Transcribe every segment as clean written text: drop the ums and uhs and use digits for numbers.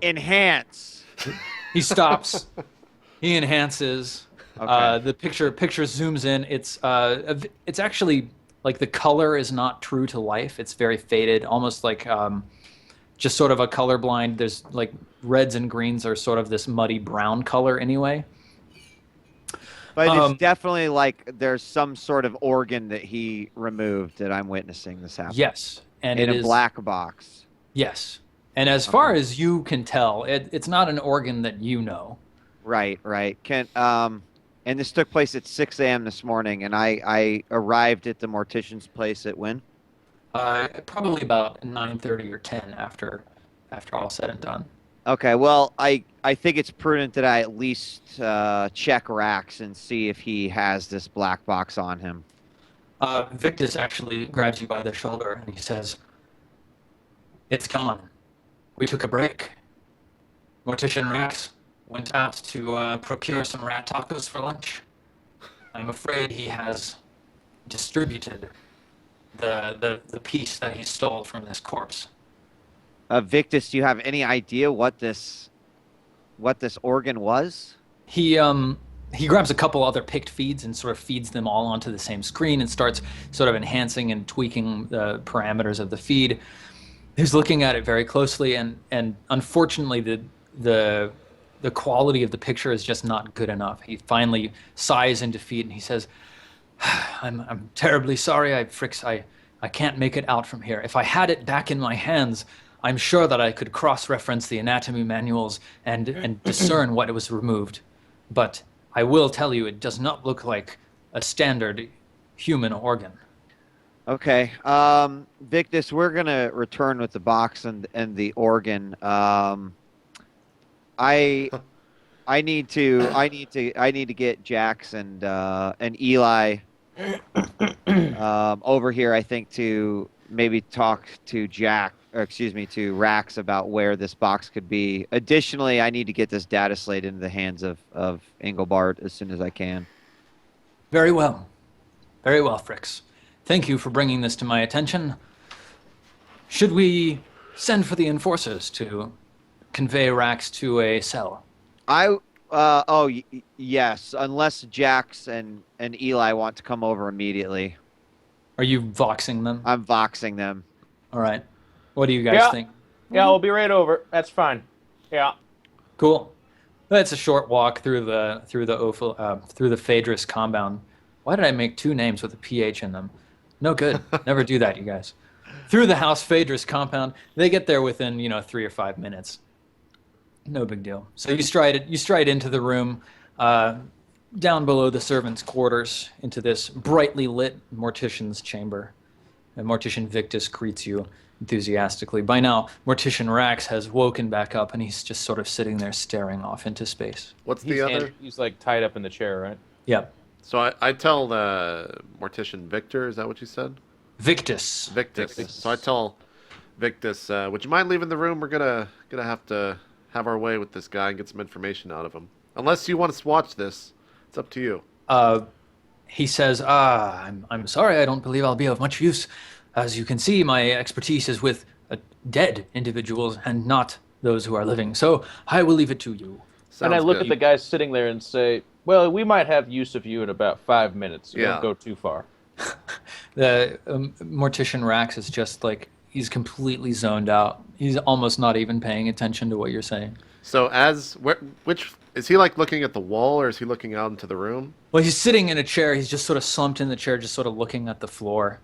Enhance. He stops. He enhances. Okay. The picture zooms in. It's actually like the color is not true to life. It's very faded, almost like just sort of a colorblind. There's like reds and greens are sort of this muddy brown color anyway. But it's definitely like there's some sort of organ that he removed that I'm witnessing this happen. Yes, and in it a is black box. Yes, and as far as you can tell, it's not an organ that you know. Right. And this took place at 6 a.m. this morning, and I arrived at the mortician's place at when? Probably about 9:30 or 10 after all said and done. Okay, well, I think it's prudent that I at least check Rax and see if he has this black box on him. Victus actually grabs you by the shoulder and he says, "It's gone. We took a break. Mortician Rax went out to procure some rat tacos for lunch. I'm afraid he has distributed the piece that he stole from this corpse." Victus, do you have any idea what this organ was? He grabs a couple other picked feeds and sort of feeds them all onto the same screen and starts sort of enhancing and tweaking the parameters of the feed. He's looking at it very closely, and unfortunately the quality of the picture is just not good enough. He finally sighs into feed and he says, I'm terribly sorry, I can't make it out from here. If I had it back in my hands, I'm sure that I could cross-reference the anatomy manuals and discern what was removed. But I will tell you, it does not look like a standard human organ. Okay. Victus, we're going to return with the box and the organ. I need to get Jax and Eli over here, I think, to maybe talk to to Rax about where this box could be. Additionally, I need to get this data slate into the hands of Engelbart as soon as I can. Very well. Very well, Fricks. Thank you for bringing this to my attention. Should we send for the enforcers to convey Rax to a cell? Yes, unless Jax and Eli want to come over immediately. Are you voxing them? I'm voxing them. All right. What do you guys think? Yeah, we'll be right over. That's fine. Yeah. Cool. That's a short walk through the Phaedrus compound. Why did I make two names with a PH in them? No good. Never do that, you guys. Through the House Phaedrus compound, they get there within 3 or 5 minutes. No big deal. So you stride into the room, down below the servants' quarters, into this brightly lit mortician's chamber. And Mortician Victus greets you enthusiastically. By now, Mortician Rax has woken back up, and he's just sort of sitting there staring off into space. What's the other? He's like tied up in the chair, right? Yep. So I tell the Mortician Victor, is that what you said? Victus. Victus. So I tell Victus, would you mind leaving the room? We're gonna have to have our way with this guy and get some information out of him. Unless you want us to watch this, it's up to you. He says, I'm sorry, I don't believe I'll be of much use. As you can see, my expertise is with dead individuals and not those who are living. So I will leave it to you. And I look at the guy sitting there and say, well, we might have use of you in about 5 minutes. So don't go too far. The Mortician Rax is just like, he's completely zoned out. He's almost not even paying attention to what you're saying. So which is he like looking at the wall, or is he looking out into the room? Well, he's sitting in a chair. He's just sort of slumped in the chair, just sort of looking at the floor.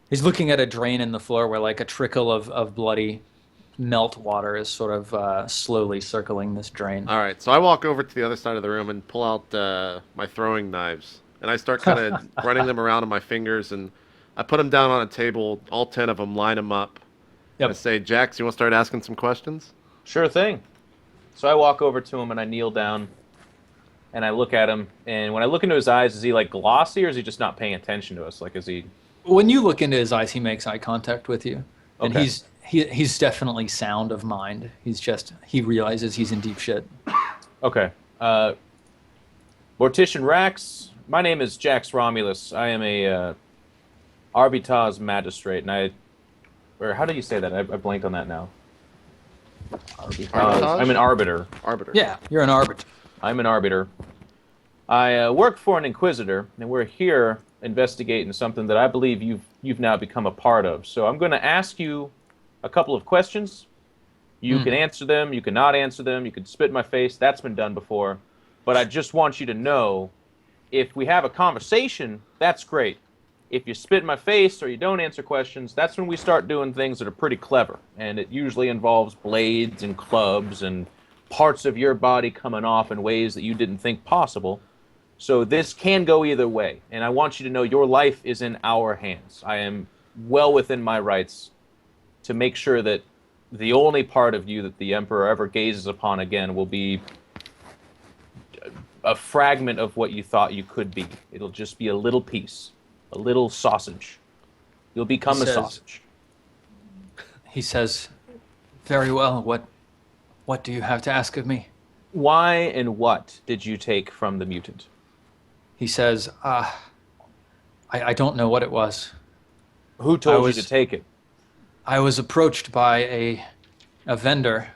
He's looking at a drain in the floor where like a trickle of bloody melt water is sort of slowly circling this drain. All right, so I walk over to the other side of the room and pull out my throwing knives, and I start kind of running them around on my fingers, and I put them down on a table, all 10 of them, line them up. Yep. I say, Jax, you want to start asking some questions? Sure thing. So I walk over to him and I kneel down and I look at him, and when I look into his eyes, is he like glossy, or is he just not paying attention to us? Like, is he... When you look into his eyes, he makes eye contact with you. And Okay. he's definitely sound of mind. He realizes he's in deep shit. Okay. Mortician Rax, my name is Jax Romulus. I am a Arbitage magistrate, and or how do you say that? I blanked on that now. I'm an arbiter. Arbiter. Yeah, you're an arbiter. I'm an arbiter. I work for an inquisitor, and we're here investigating something that I believe you've now become a part of. So I'm going to ask you a couple of questions. You can answer them. You can not answer them. You can spit in my face. That's been done before. But I just want you to know, if we have a conversation, that's great. If you spit in my face or you don't answer questions, that's when we start doing things that are pretty clever. And it usually involves blades and clubs and parts of your body coming off in ways that you didn't think possible. So this can go either way. And I want you to know your life is in our hands. I am well within my rights to make sure that the only part of you that the Emperor ever gazes upon again will be a fragment of what you thought you could be. It'll just be a little piece, a little sausage. You'll become a sausage. He says, very well, what do you have to ask of me? Why and what did you take from the mutant? He says, I don't know what it was. Who told you to take it? I was approached by a vendor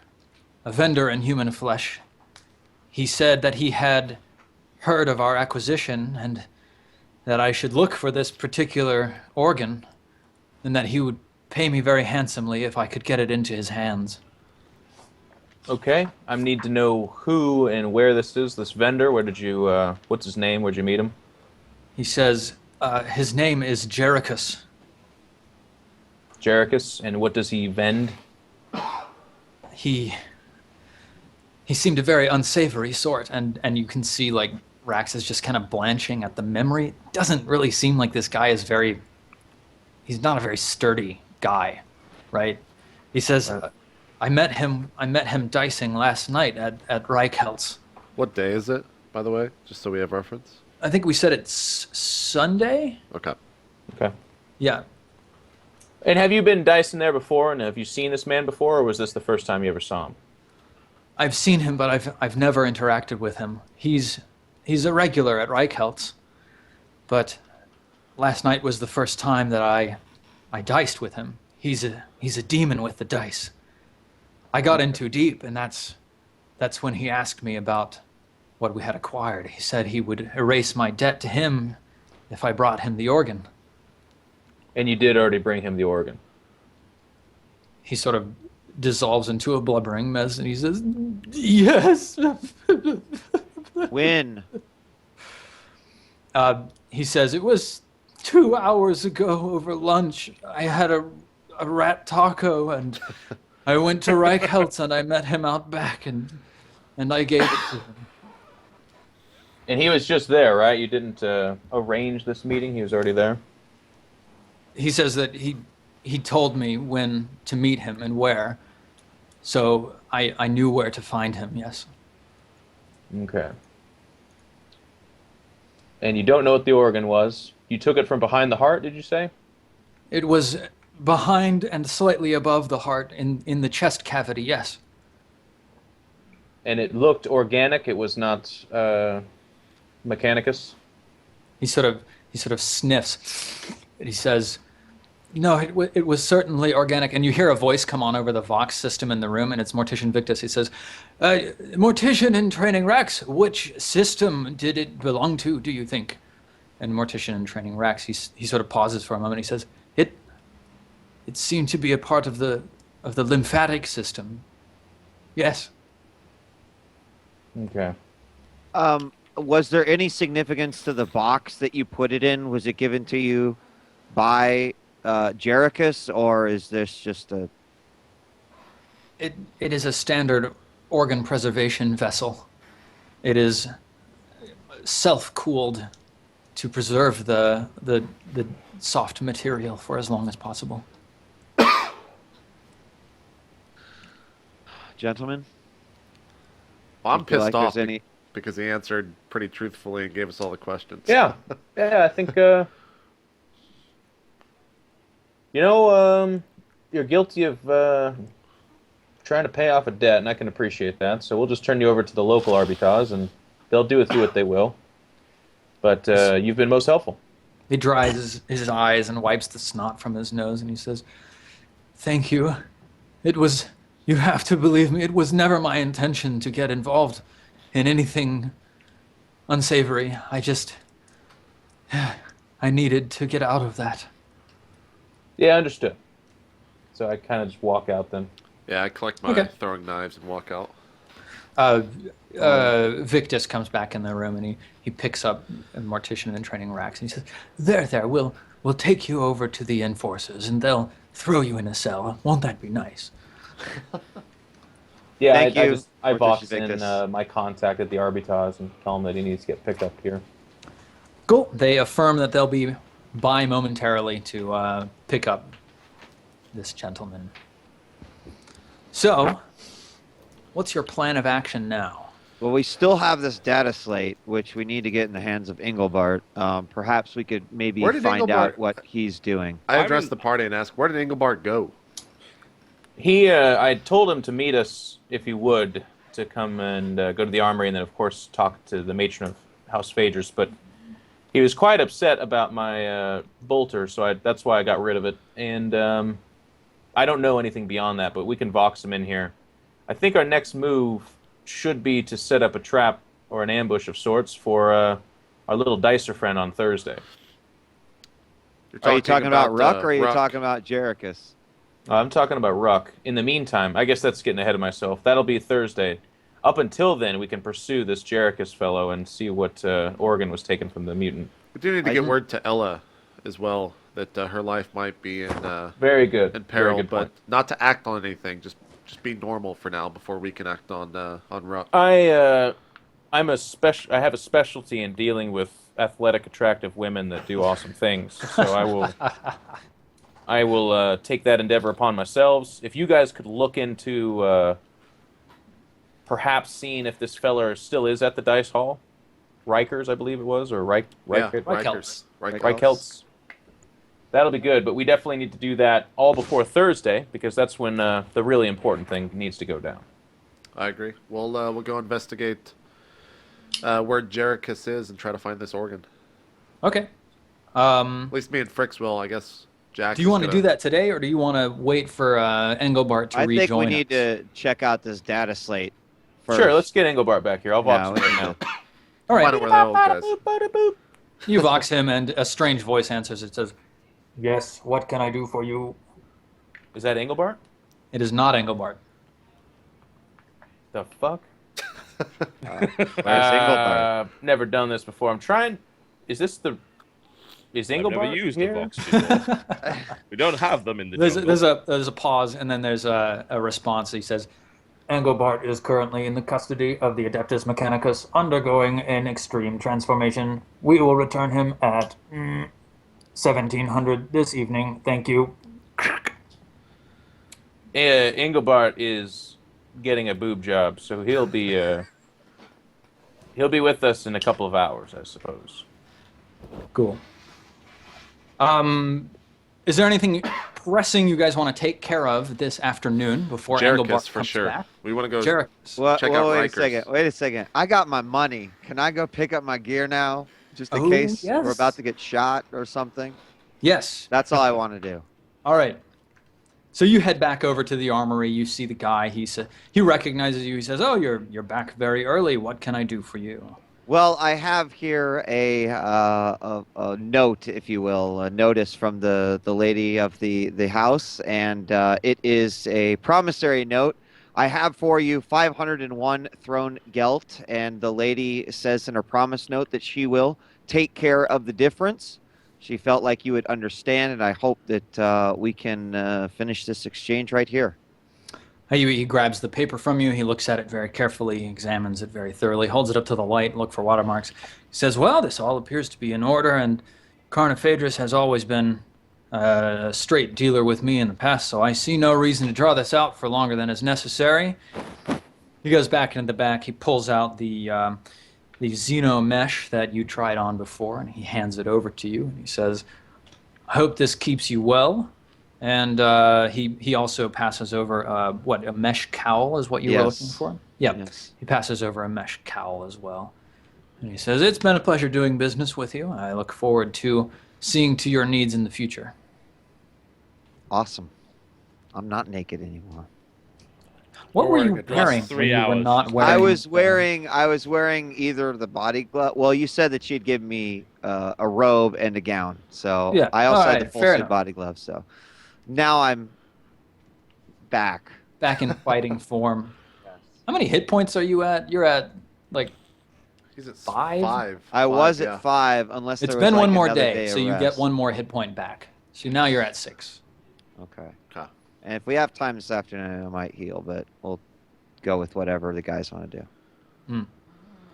in human flesh. He said that he had heard of our acquisition and that I should look for this particular organ and that he would pay me very handsomely if I could get it into his hands. Okay, I need to know who and where this is, this vendor. Where did you, what's his name? Where'd you meet him? He says, his name is Jerichus. Jerichus, and what does he vend? He seemed a very unsavory sort, and you can see, like, Rax is just kind of blanching at the memory. It doesn't really seem like this guy is he's not a very sturdy guy, right? He says, I met him dicing last night at Reichhelt's. What day is it, by the way? Just so we have reference. I think we said it's Sunday? Okay. Okay. Yeah. And have you been dicing there before, and have you seen this man before, or was this the first time you ever saw him? I've seen him, but I've never interacted with him. He's a regular at Reichhelt's, but last night was the first time that I diced with him. He's a demon with the dice. I got in too deep, and that's when he asked me about what we had acquired. He said he would erase my debt to him if I brought him the organ. And you did already bring him the organ. He sort of dissolves into a blubbering mess, and he says, yes. When? He says, it was 2 hours ago over lunch. I had a rat taco, and I went to Reichhelt's, and I met him out back, and I gave it to him. And he was just there, right? You didn't arrange this meeting? He was already there? He says that he told me when to meet him and where, so I knew where to find him, yes. Okay. And you don't know what the organ was. You took it from behind the heart, did you say? It was behind and slightly above the heart in the chest cavity, yes. And it looked organic, it was not mechanicus? He sort of sniffs, and he says, no, it was certainly organic. And you hear a voice come on over the Vox system in the room, and it's Mortician Victus. He says, Mortician in Training Rex, which system did it belong to, do you think? And Mortician in Training Rex, he sort of pauses for a moment. He says, it seemed to be a part of the lymphatic system. Yes. Okay. Was there any significance to the box that you put it in? Was it given to you by Jerichus, or is this just a... It is a standard organ preservation vessel. It is self-cooled to preserve the soft material for as long as possible. Gentlemen? Well, I'm pissed off any... because he answered pretty truthfully and gave us all the questions. Yeah. Yeah, I think, you're guilty of trying to pay off a debt, and I can appreciate that. So we'll just turn you over to the local Arbitage, and they'll do with you what they will. But you've been most helpful. He dries his eyes and wipes the snot from his nose, and he says, thank you. It was You have to believe me. It was never my intention to get involved in anything unsavory. I needed to get out of that. Yeah, understood. So I kind of just walk out then. Yeah, I collect my throwing knives and walk out. Victus comes back in the room and he picks up a mortician in training racks and he says, there, we'll take you over to the enforcers and they'll throw you in a cell. Won't that be nice? Yeah, Thank you, I box Victus. in my contact at the Arbitage and tell him that he needs to get picked up here. Cool. They affirm that they'll be by momentarily to pick up this gentleman. So, what's your plan of action now? Well, we still have this data slate, which we need to get in the hands of Engelbart. Perhaps we could maybe find out what he's doing. I addressed the party and asked, where did Engelbart go? I told him to meet us, if he would, to come and go to the armory and then, of course, talk to the matron of House Phaedrus, but he was quite upset about my bolter, so that's why I got rid of it. And I don't know anything beyond that, but we can vox him in here. I think our next move should be to set up a trap or an ambush of sorts for our little dicer friend on Thursday. Are you talking about Ruck or are you talking about Jerichus? I'm talking about Ruck. In the meantime, I guess that's getting ahead of myself. That'll be Thursday. Up until then, we can pursue this Jerichus fellow and see what organ was taken from the mutant. We do need to get word to Ella as well that her life might be in very good in peril, very good but point. Not to act on anything. Just be normal for now before we can act on Ruck. I have a specialty in dealing with athletic, attractive women that do awesome things. So I will take that endeavor upon myself. If you guys could look into perhaps seeing if this fella still is at the dice hall, Rikers, I believe it was, or Reichels. Reichels. That'll be good, but we definitely need to do that all before Thursday because that's when the really important thing needs to go down. I agree. We'll go investigate where Jerichus is and try to find this organ. Okay. At least me and Fricks will, I guess. Jack. Do you want to do that today, or do you want to wait for Engelbart to rejoin us? I think we need to check out this data slate first. Sure, let's get Engelbart back here. I'll vox him now. All right. Find out where the old guys. You vox him, and a strange voice answers. It says, "Yes, what can I do for you?" Is that Engelbart? It is not Engelbart. The fuck? Where's Engelbart? Never done this before. I'm trying. Is Engelbart I've never used here? the Vox before. We don't have them in the jungle. There's a pause, and then there's a response. He says, Engelbart is currently in the custody of the Adeptus Mechanicus, undergoing an extreme transformation. We will return him at 1700 this evening. Thank you. Engelbart is getting a boob job, so he'll be with us in a couple of hours, I suppose. Cool. Is there anything pressing you guys want to take care of this afternoon before Engelbart for comes sure. back? We want to go Jerichus. check out wait Rikers. Wait a second. I got my money. Can I go pick up my gear now? Just in case yes. we're about to get shot or something? Yes. That's all I want to do. All right. So you head back over to the armory. You see the guy. He recognizes you. He says, "Oh, you're back very early. What can I do for you?" Well, I have here a note, if you will, a notice from the lady of the house, and it is a promissory note. I have for you 501 thrown gelt, and the lady says in her promise note that she will take care of the difference. She felt like you would understand, and I hope that we can finish this exchange right here. He grabs the paper from you. He looks at it very carefully, examines it very thoroughly, holds it up to the light, look for watermarks. He says, "Well, this all appears to be in order, and Carna Phaedrus has always been a straight dealer with me in the past, so I see no reason to draw this out for longer than is necessary." He goes back into the back. He pulls out the Xeno mesh that you tried on before, and he hands it over to you. And he says, "I hope this keeps you well." And he also passes over, a mesh cowl is what you were looking for? Yeah, yes. He passes over a mesh cowl as well. And he says, "It's been a pleasure doing business with you. I look forward to seeing to your needs in the future." Awesome. I'm not naked anymore. What were wearing you a dress. wearing Plus when you were 3 not wearing? I was wearing either the body glove. Well, you said that she'd give me a robe and a gown, so Yeah. I also All had the right, full fair suit enough. body gloves. So now I'm back. Back in fighting form. How many hit points are you at? You're at like He's at 5? I was yeah. at 5, unless it's there was been like one more another day, of so you get rest. one more hit point back. So now you're at 6. Okay. Huh. And if we have time this afternoon, I might heal, but we'll go with whatever the guys want to do.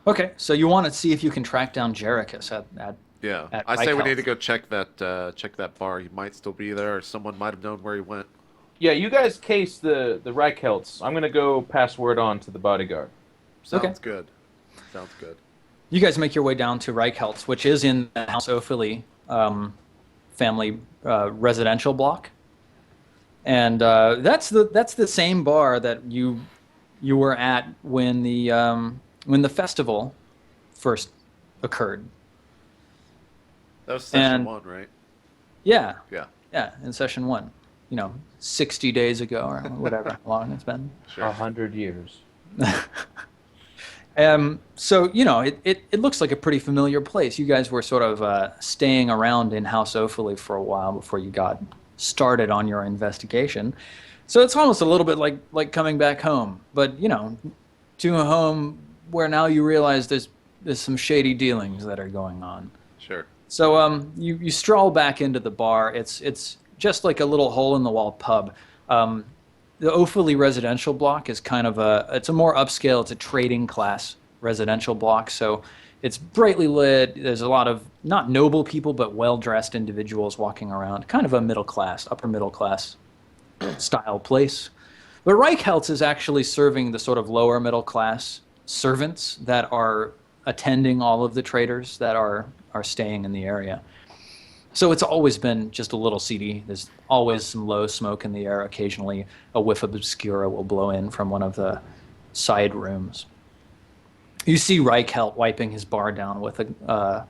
Okay, so you want to see if you can track down Jerichus at Yeah. at I say we Reichelt. need to go check that bar. He might still be there, or someone might have known where he went. Yeah, you guys case the Reichelts. I'm gonna go pass word on to the bodyguard. Sounds good. Sounds good. You guys make your way down to Reichelt's, which is in the House Ophelie family residential block, and that's the same bar that you were at when the festival first occurred. That was session And- 1, right? Yeah, Yeah. in session 1. 60 days ago or whatever how long it's been. Sure. 100 years. So, it looks like a pretty familiar place. You guys were sort of staying around in House Ophelie for a while before you got started on your investigation. So it's almost a little bit like coming back home. But, to a home where now you realize there's some shady dealings that are going on. Sure. So you stroll back into the bar. It's just like a little hole-in-the-wall pub. The Ophelie residential block is kind of it's a more upscale, it's a trading class residential block. So it's brightly lit. There's a lot of not noble people, but well-dressed individuals walking around. Kind of a middle class, upper middle class style place. But Reichelt's is actually serving the sort of lower middle class servants that are attending all of the traders that are staying in the area. So it's always been just a little seedy. There's always some low smoke in the air. Occasionally a whiff of obscura will blow in from one of the side rooms. You see Reichelt wiping his bar down with a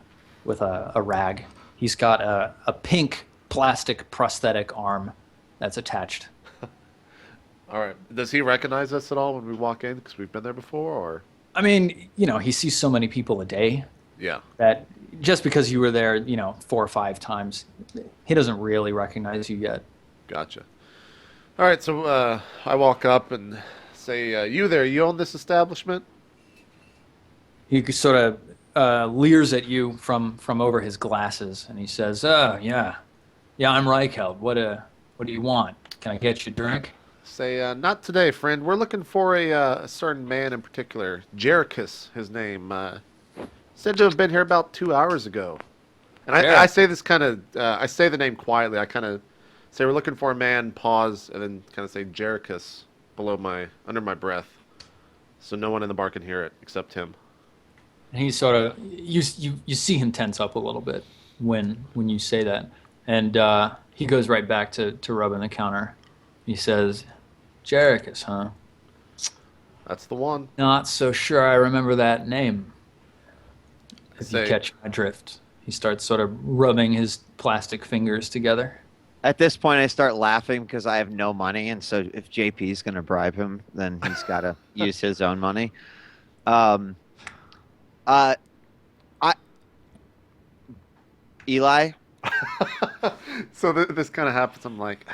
rag. He's got a pink plastic prosthetic arm that's attached. All right. Does he recognize us at all when we walk in? Because we've been there before, or? I mean, he sees so many people a day Yeah. that just because you were there, 4 or 5 times, he doesn't really recognize you yet. Gotcha. All right. So I walk up and say, "You there? You own this establishment?" He sort of leers at you from over his glasses, and he says, "Oh, yeah, I'm Reichelt. What do you want? Can I get you a drink?" Say, "Not today, friend. We're looking for a certain man in particular. Jerichus, his name. Said to have been here about 2 hours ago." And I say this kind of, I say the name quietly. I kind of say, "We're looking for a man," pause, and then kind of say Jerichus under my breath. So no one in the bar can hear it except him. And he sort of, you see him tense up a little bit when you say that. And he goes right back to rubbing the counter. He says, "Jerichus, huh? That's the one. Not so sure I remember that name." If you Say- catch my drift. He starts sort of rubbing his plastic fingers together. At this point, I start laughing because I have no money, and so if JP's going to bribe him, then he's got to use his own money. Eli, So this kind of happens. I'm like,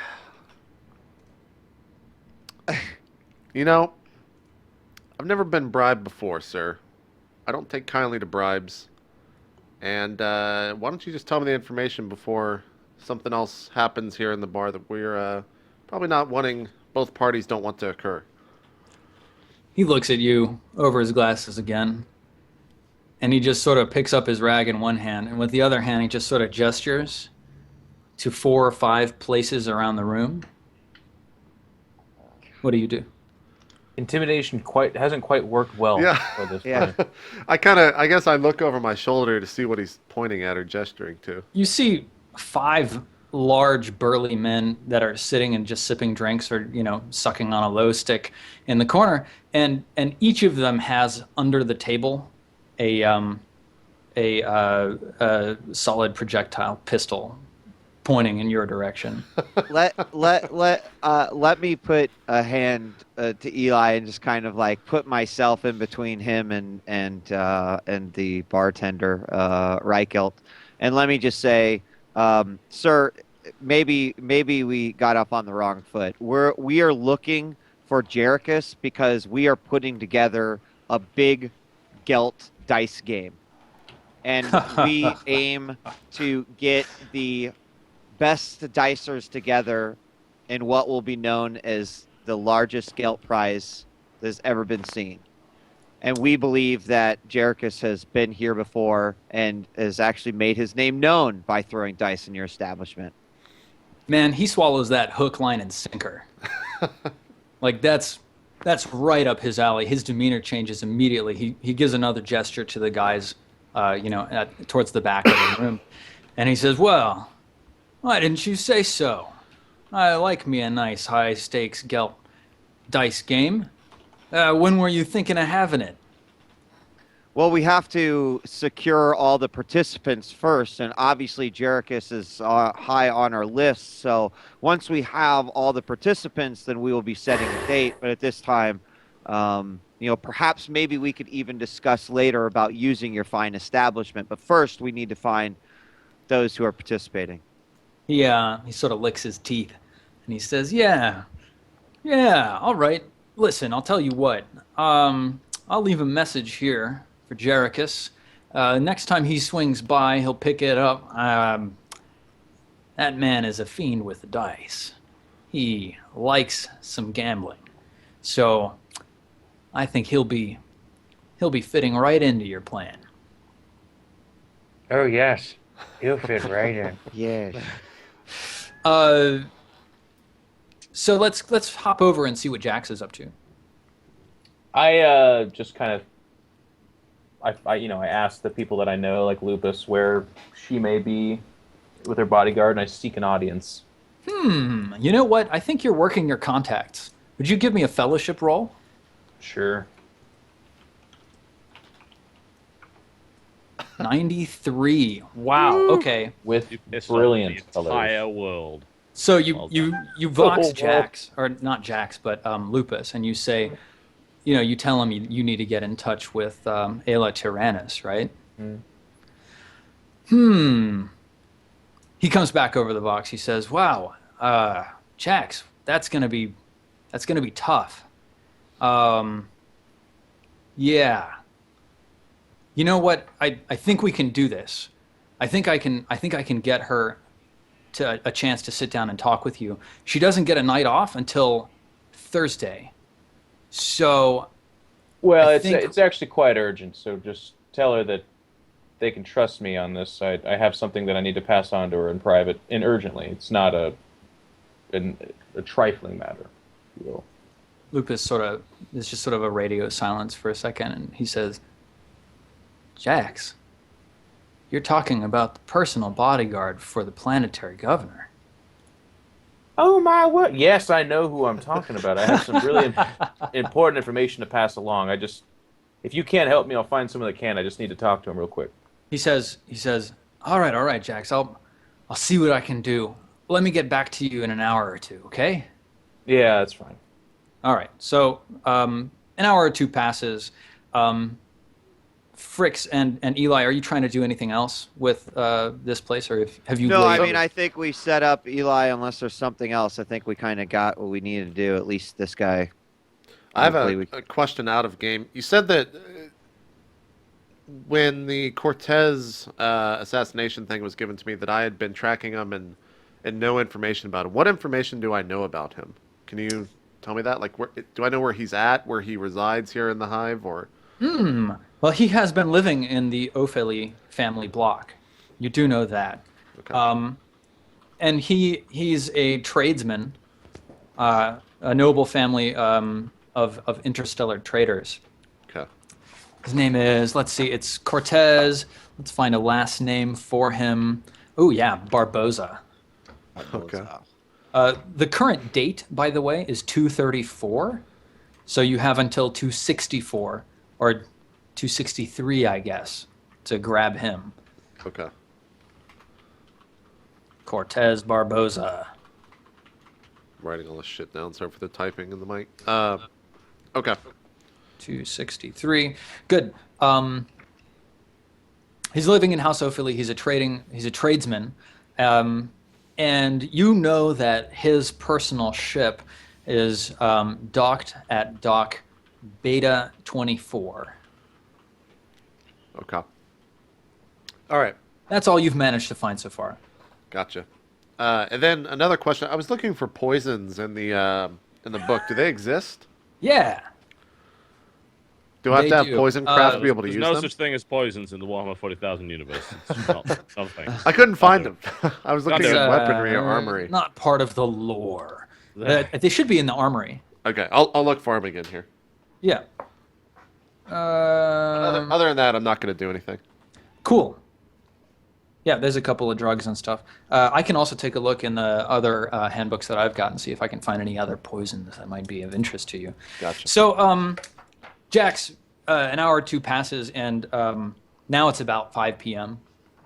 I've never been bribed before, sir. I don't take kindly to bribes. And why don't you just tell me the information before something else happens here in the bar that we're probably not wanting, both parties don't want to occur. He looks at you over his glasses again, and he just sort of picks up his rag in one hand, and with the other hand he just sort of gestures to 4 or 5 places around the room. What do you do? Intimidation hasn't quite worked well for this Yeah. party. I guess I look over my shoulder to see what he's pointing at or gesturing to. You see 5 large burly men that are sitting and just sipping drinks or sucking on a low stick in the corner, and each of them has under the table a solid projectile pistol pointing in your direction. Let me put a hand to Eli and just kind of like put myself in between him and the bartender Reichelt, and let me just say, sir, maybe we got up on the wrong foot. We are looking for Jerichus because we are putting together a big Gelt dice game, and we aim to get the best dicers together in what will be known as the largest Gelt prize that has ever been seen. And we believe that Jerichus has been here before and has actually made his name known by throwing dice in your establishment. Man, he swallows that hook, line, and sinker. Like, that's right up his alley. His demeanor changes immediately. He gives another gesture to the guys, towards the back of the room. And he says, well, why didn't you say so? I like me a nice high-stakes Gelt dice game. When were you thinking of having it? Well, we have to secure all the participants first, and obviously Jerichus is high on our list. So once we have all the participants, then we will be setting a date. But at this time, perhaps maybe we could even discuss later about using your fine establishment. But first, we need to find those who are participating. He sort of licks his teeth, and he says, yeah, all right. Listen, I'll tell you what. I'll leave a message here for Jerichus. Next time he swings by, he'll pick it up. That man is a fiend with the dice. He likes some gambling. So I think he'll be fitting right into your plan. Oh, yes. He'll fit right in. Yes. So let's hop over and see what Jax is up to. I just kind of, I ask the people that I know, like Lupus, where she may be with her bodyguard, and I seek an audience. You know what? I think you're working your contacts. Would you give me a fellowship roll? Sure. 93. Wow. Okay. With It's brilliant the entire colors. world. So you vox Oh, Jax, or not Jax, but Lupus, and you say, you tell him you need to get in touch with Ayla Tyrannus, right? He comes back over the box. He says, "Wow, Jax, that's gonna be tough." Yeah. You know what? I think we can do this. I think I can get her to a chance to sit down and talk with you. She doesn't get a night off until Thursday. So Well, I it's think- actually quite urgent, so just tell her that they can trust me on this. I have something that I need to pass on to her in private and urgently. It's not a trifling matter, if you will. Lupus there's just sort of a radio silence for a second, and he says, Jax, you're talking about the personal bodyguard for the planetary governor. Oh my word! Yes, I know who I'm talking about. I have some really important information to pass along. If you can't help me, I'll find someone that can. I just need to talk to him real quick. He says, all right, Jax, I'll see what I can do. Let me get back to you in an hour or two, okay? Yeah, that's fine. All right. So an hour or two passes. Fricks and Eli, are you trying to do anything else with this place, or have you? No, I think we set up Eli. Unless there's something else, I think we kind of got what we needed to do. At least this guy. I have a question out of game. You said that when the Cortez assassination thing was given to me, that I had been tracking him and no information about him. What information do I know about him? Can you tell me that? Like, do I know where he's at, where he resides here in the Hive, or? Well, he has been living in the Opheli family block. You do know that. Okay. And he's a tradesman, a noble family of interstellar traders. Okay. His name is, let's see, it's Cortez. Let's find a last name for him. Oh, yeah, Barboza. Okay. The current date, by the way, is 234. So you have until 264, or 263, I guess, to grab him. Okay. Cortez Barboza. Writing all this shit down. Sorry for the typing in the mic. Okay. 263. Good. He's living in House Ophilie. He's a tradesman. And you know that his personal ship is docked at dock Beta 24. Okay. All right. That's all you've managed to find so far. Gotcha. And then another question. I was looking for poisons in the book. Do they exist? Yeah. Do I have They to have do. poison craft to be able to There's use no them? such thing as poisons in the Warhammer 40,000 universe. It's not something. I couldn't find them. I was looking It's, at weaponry or armory. Not part of the lore. They should be in the armory. Okay, I'll look for them again here. Yeah. Other than that, I'm not going to do anything. Cool. Yeah, there's a couple of drugs and stuff. I can also take a look in the other handbooks that I've got and see if I can find any other poisons that might be of interest to you. Gotcha. So, Jax, an hour or two passes, and now it's about 5 p.m.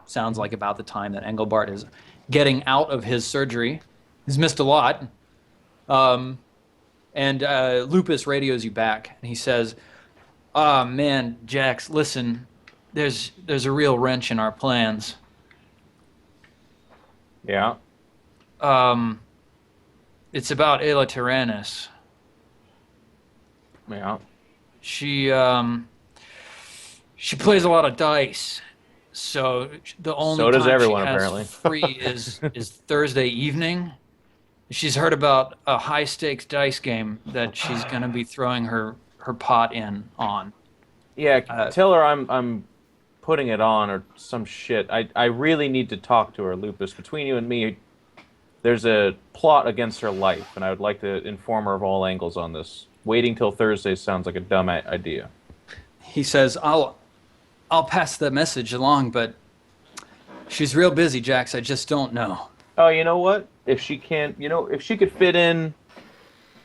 Sounds like about the time that Engelbart is getting out of his surgery. He's missed a lot. And Lupus radios you back, and he says, man, Jax, listen, there's a real wrench in our plans. Yeah. It's about Ayla Tyrannus. Yeah. She plays a lot of dice, so the only So does time everyone, she has apparently. free is Thursday evening. She's heard about a high stakes dice game that she's gonna be throwing her pot in on. Yeah, tell her I'm putting it on or some shit. I really need to talk to her, Lupus. Between you and me, there's a plot against her life, and I would like to inform her of all angles on this. Waiting till Thursday sounds like a dumb idea. He says, I'll pass the message along, but she's real busy, Jax. I just don't know. Oh, you know what? If she can't, if she could fit in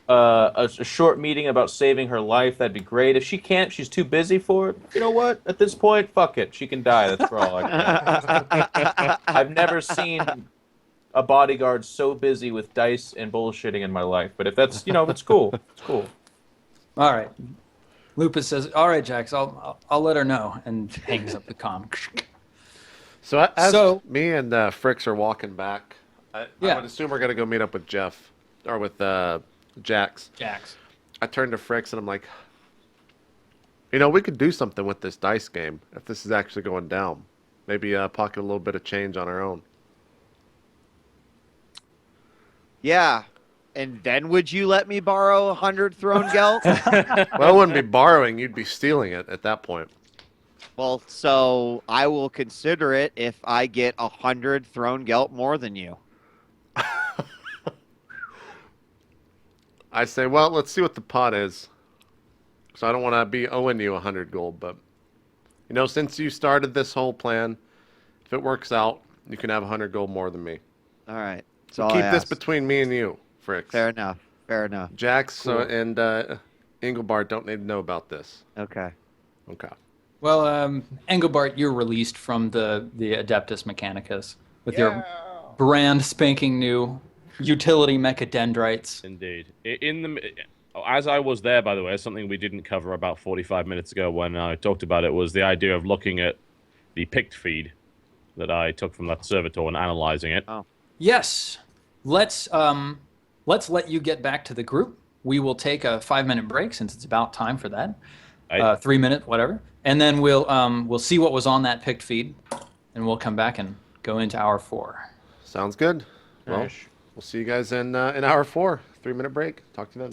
a short meeting about saving her life, that'd be great. If she can't, she's too busy for it. You know what? At this point, fuck it. She can die. That's for all I care. I've never seen a bodyguard so busy with dice and bullshitting in my life. But if that's, it's cool. It's cool. All right. Lupus says, all right, Jax, I'll let her know, and hangs up the comm. So as me and Fricks are walking back, I would assume we're going to go meet up with Jeff, or with Jax. I turn to Fricks and I'm like, we could do something with this dice game if this is actually going down. Maybe pocket a little bit of change on our own. Yeah. And then would you let me borrow 100 thrown gelt? Well, I wouldn't be borrowing. You'd be stealing it at that point. Well, so I will consider it if I get 100 thrown gelt more than you. I say, well, let's see what the pot is. So I don't want to be owing you 100 gold, but since you started this whole plan, if it works out, you can have 100 gold more than me. All right. So keep this between me and you, Fricks. Fair enough. Jax and Engelbart don't need to know about this. Okay. Well, Engelbart, you're released from the Adeptus Mechanicus with your brand spanking new utility mechadendrites. Indeed. As I was there, by the way, something we didn't cover about 45 minutes ago when I talked about it was the idea of looking at the picked feed that I took from that servitor and analyzing it. Oh. Yes. Let's let you get back to the group. We will take a 5-minute break since it's about time for that. 3-minute, whatever. And then we'll see what was on that picked feed, and we'll come back and go into hour 4. Sounds good. Well, we'll see you guys in hour 4. 3-minute break. Talk to you then.